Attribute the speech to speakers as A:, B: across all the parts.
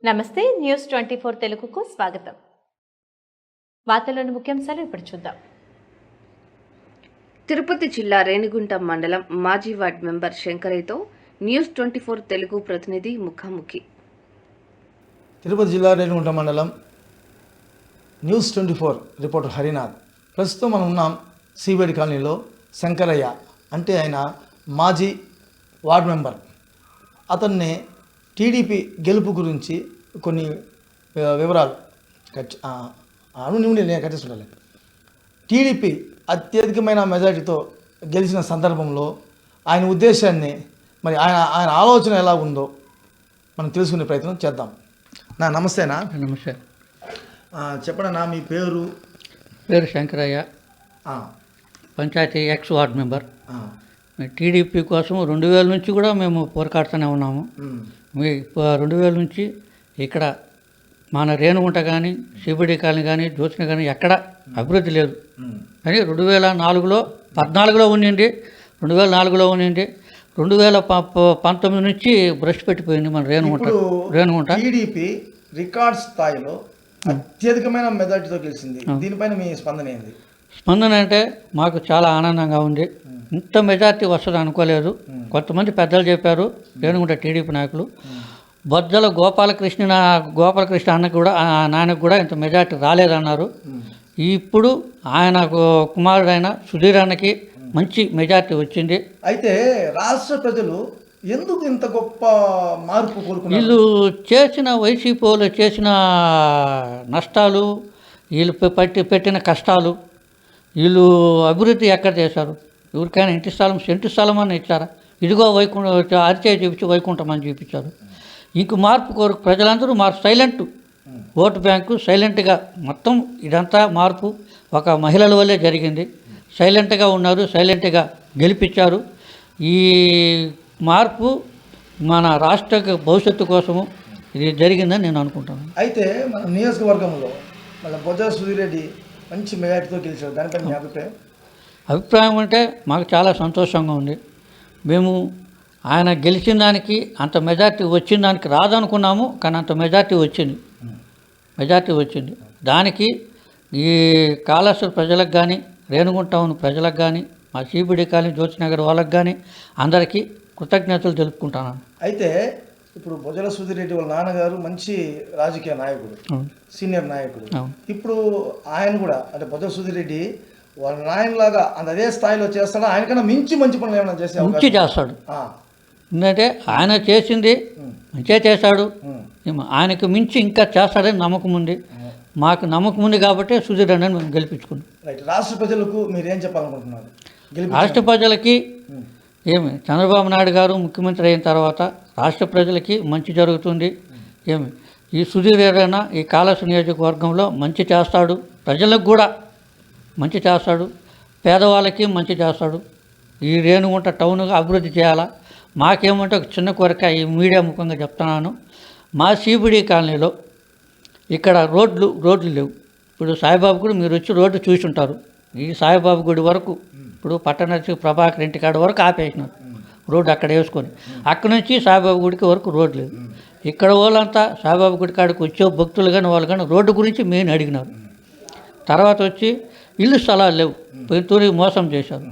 A: నమస్తే న్యూస్ 24 తెలుగుకు స్వాగతం. వార్తల్లోని ముఖ్యాంశాలు ఇప్పుడు చూద్దాం.
B: తిరుపతి జిల్లా రేణిగుంట మండలం మాజీ వార్డ్ మెంబర్ శంకరయ్యతో న్యూస్ 24 తెలుగు ప్రతినిధి ముఖాముఖి.
C: తిరుపతి జిల్లా రేణిగుంట మండలం న్యూస్ 24 రిపోర్టర్ హరినాథ్. ప్రస్తుతం మనం ఉన్నాం సిబిడి కాలనీలో. శంకరయ్య అంటే ఆయన మాజీ వార్డ్ మెంబర్. అతన్ని టీడీపీ గెలుపు గురించి కొన్ని వివరాలు నేను కట్టిస్తుండాలి. టీడీపీ అత్యధికమైన మెజారిటీతో గెలిచిన సందర్భంలో ఆయన ఉద్దేశాన్ని, మరి ఆయన ఆలోచన ఎలా ఉందో మనం తెలుసుకునే ప్రయత్నం చేద్దాం. నమస్తేనా?
D: నమస్తే.
C: చెప్పడన్నా మీ పేరు?
D: పేరు Shankaraiah, panchayati ex ward member. TDP కోసం 2000 నుంచి కూడా మేము పోరాడుతూనే ఉన్నాము. 2000 నుంచి ఇక్కడ మన రేణుగుంట కానీ సిబిడి కాలనీ కానీ జ్యోత్స్న కానీ ఎక్కడ అభివృద్ధి లేదు. కానీ 2014లో ఉండింది, 2004లో ఉండింది, 2019 నుంచి బ్రష్ పెట్టిపోయింది మన రేణుగుంట.
C: టీడీపీ రికార్డ్ స్థాయిలో అత్యధికమైన మెజార్టీతో గెలిచింది. దీనిపైన మీ స్పందన ఏంది?
D: స్పందన అంటే మాకు చాలా ఆనందంగా ఉంది. ఇంత మెజార్టీ వస్తుంది అనుకోలేదు. కొంతమంది పెద్దలు చెప్పారు, రేణుగుంట టీడీపీ నాయకులు. బొజ్జల గోపాలకృష్ణ అన్నకు కూడా, నాయనకు కూడా ఇంత మెజార్టీ రాలేదన్నారు. ఇప్పుడు ఆయన కుమారుడైన సుధీర్ అన్నకి మంచి మెజార్టీ వచ్చింది.
C: అయితే రాష్ట్ర ప్రజలు ఎందుకు ఇంత గొప్ప మార్పు కోరుకున్నారు?
D: వీళ్ళు చేసిన వైసీపీ వాళ్ళు చేసిన నష్టాలు, వీళ్ళు పెట్టిన కష్టాలు, వీళ్ళు అభివృద్ధి ఎక్కడ చేశారు? ఎవరికైనా ఇంటి స్థలం, సెంటు స్థలం అని ఇచ్చారా? ఇదిగో వైకుంఠం అరిచే చూపించి వైకుంఠం అని చూపించారు. ఇంక మార్పు కోరు ప్రజలందరూ సైలెంట్ ఓటు బ్యాంకు సైలెంట్గా మొత్తం ఇదంతా మార్పు ఒక మహిళల వల్లే జరిగింది. సైలెంట్గా ఉన్నారు, సైలెంట్గా గెలిపించారు. ఈ మార్పు మన రాష్ట్ర భవిష్యత్తు కోసము ఇది జరిగిందని నేను అనుకుంటాను.
C: అయితే మన నియోజకవర్గంలో మన బొజ్జల సుధీర్ రెడ్డి మంచి మెజార్టీతో గెలిచారు. దానిపై మీ అభిప్రాయం?
D: అభిప్రాయం అంటే మాకు చాలా సంతోషంగా ఉంది. మేము ఆయన గెలిచిన దానికి, అంత మెజార్టీ వచ్చిన దానికి రాదనుకున్నాము, కానీ అంత మెజార్టీ వచ్చింది. దానికి ఈ కాళేశ్వర ప్రజలకు కానీ, రేణుగుంట ప్రజలకు కానీ, మా సిబిడి కాలనీ జ్యోతినగర్ వాళ్ళకి కానీ అందరికీ కృతజ్ఞతలు తెలుపుకుంటున్నాను.
C: అయితే ఇప్పుడు బొజ్జల సుధీర్ రెడ్డి వాళ్ళ నాన్నగారు మంచి రాజకీయ నాయకుడు, సీనియర్ నాయకుడు. ఇప్పుడు ఆయన కూడా అంటే బొజ్జల సుధీర్ రెడ్డి వాళ్ళ నాయనలాగా అదే స్థాయిలో చేస్తాడు, ఆయనకన్నా మించి మంచి పనులు ఏమైనా
D: చేస్తాడు. ఎందుకంటే ఆయన చేసింది మంచిగా చేశాడు, ఆయనకు మించి ఇంకా చేస్తాడని నమ్మకం ఉంది. మాకు నమ్మకం ఉంది కాబట్టి సుధీర్ అన్నని మేము గెలిపించుకున్నాం.
C: రాష్ట్ర ప్రజలకు మీరు ఏం చెప్పాలనుకుంటున్నారు?
D: రాష్ట్ర ప్రజలకి చంద్రబాబు నాయుడు గారు ముఖ్యమంత్రి అయిన తర్వాత రాష్ట్ర ప్రజలకి మంచి జరుగుతుంది. ఈ సుధీర్ ఏదైనా ఈ కాళేశ్వర నియోజకవర్గంలో మంచి చేస్తాడు, ప్రజలకు కూడా మంచి చేస్తాడు, పేదవాళ్ళకి మంచి చేస్తాడు. ఈ రేణుగుంట టౌన్గా అభివృద్ధి చేయాలా. మాకేమంటే ఒక చిన్న కోరిక, ఈ మీడియా ముఖంగా చెప్తున్నాను. మా సిబిడి కాలనీలో ఇక్కడ రోడ్లు లేవు. ఇప్పుడు సాయిబాబు గుడి మీరు వచ్చి రోడ్డు చూసి ఉంటారు. ఈ సాయిబాబు గుడి వరకు ఇప్పుడు పట్టణర్సి ప్రభాకర్ ఇంటికాడ వరకు ఆపేసినారు రోడ్డు, అక్కడ వేసుకొని అక్కడ నుంచి సాయిబాబు గుడికి వరకు రోడ్డు లేదు. ఇక్కడ వాళ్ళంతా సాయిబాబు గుడి కాడికి వచ్చే భక్తులు కానీ వాళ్ళు కానీ రోడ్డు గురించి మెయిన్ అడిగినారు. తర్వాత వచ్చి ఇల్లు స్థలాలు లేవు, పెంతూరి మోసం చేశారు.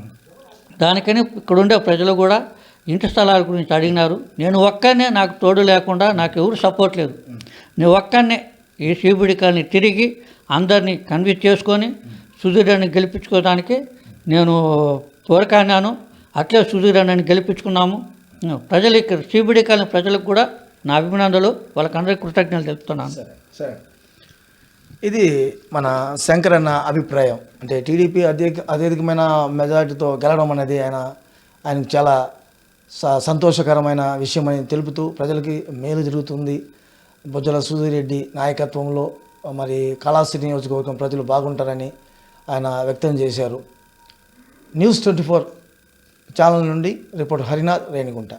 D: దానికని ఇక్కడ ఉండే ప్రజలు కూడా ఇంటి స్థలాల గురించి అడిగినారు. నేను ఒక్కనే, నాకు తోడు లేకుండా, నాకు ఎవరు సపోర్ట్ లేదు. నేను ఒక్కనే ఈ సిబిడి కాలనీ తిరిగి అందరినీ కన్విన్స్ చేసుకొని సుధీర్ అన్నని గెలిపించుకోవడానికి నేను కోరికన్నాను. అట్లే సుధీర్ అన్నని గెలిపించుకున్నాము. ప్రజలు ఇక్కడ సిబిడి కాలనీ ప్రజలకు కూడా నా అభినందనలు, వాళ్ళకందరికీ కృతజ్ఞతలు తెలుపుతున్నాను.
C: సరే, ఇది మన శంకరన్న అభిప్రాయం. అంటే టీడీపీ అత్యధికమైన మెజారిటీతో గెలవడం అనేది ఆయనకు చాలా సంతోషకరమైన విషయం అని తెలుపుతూ ప్రజలకి మేలు జరుగుతుంది. బొజ్జల సుధీర్ రెడ్డి నాయకత్వంలో మరి కాళాస్త్రి నియోజకవర్గం ప్రజలు బాగుంటారని ఆయన వ్యక్తం చేశారు. న్యూస్ 24 ఛానల్ నుండి రిపోర్టర్ హరినాథ్, రేణిగుంట.